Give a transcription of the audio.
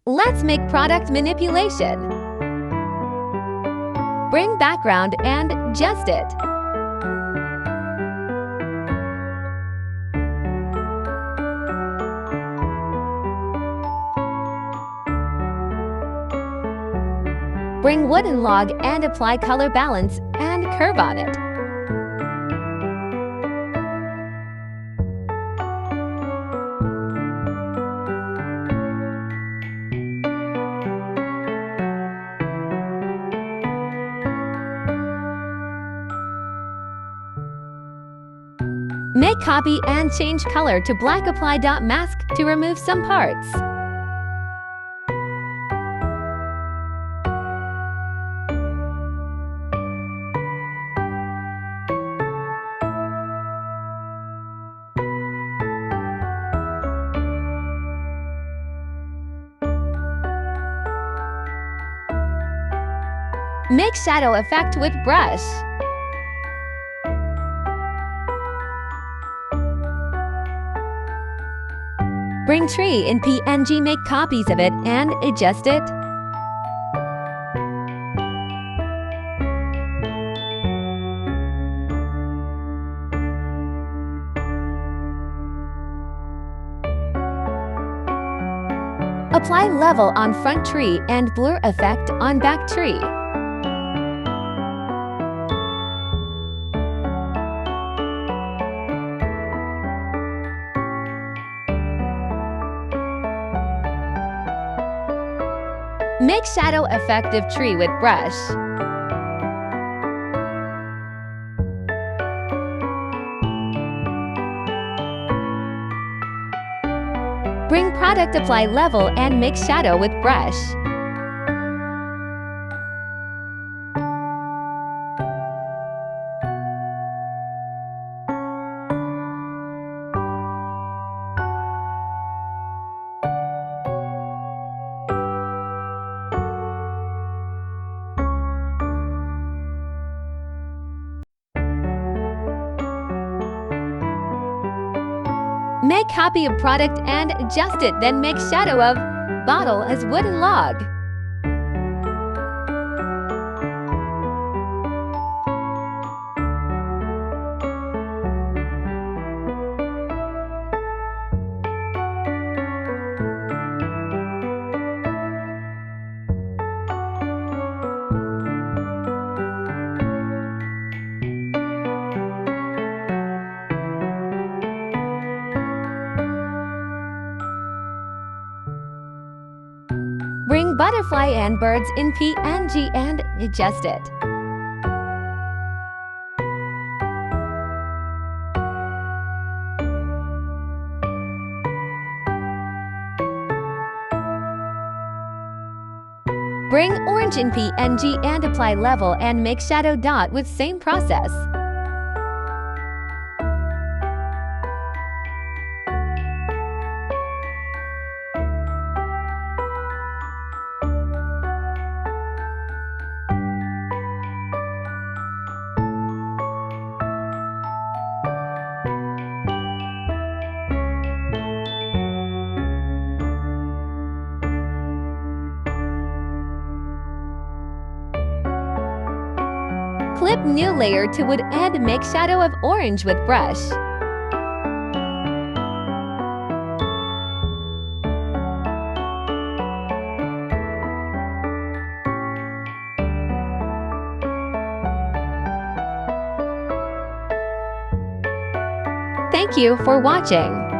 Let's make product manipulation. Bring background and adjust it. Bring wooden log and apply color balance and curve on it. Make copy and change color to black. Apply dot mask to remove some parts. Make shadow effect with brush. Bring tree in PNG, make copies of it and adjust it. Apply level on front tree and blur effect on back tree. Make shadow effective tree with brush. Bring product, apply level and make shadow with brush. Make copy of product and adjust it, then make shadow of bottle as wooden log. Bring butterfly and birds in PNG and adjust it. Bring orange in PNG and apply level and make shadow dot with same process. Clip new layer to wood and make shadow of orange with brush. Thank you for watching.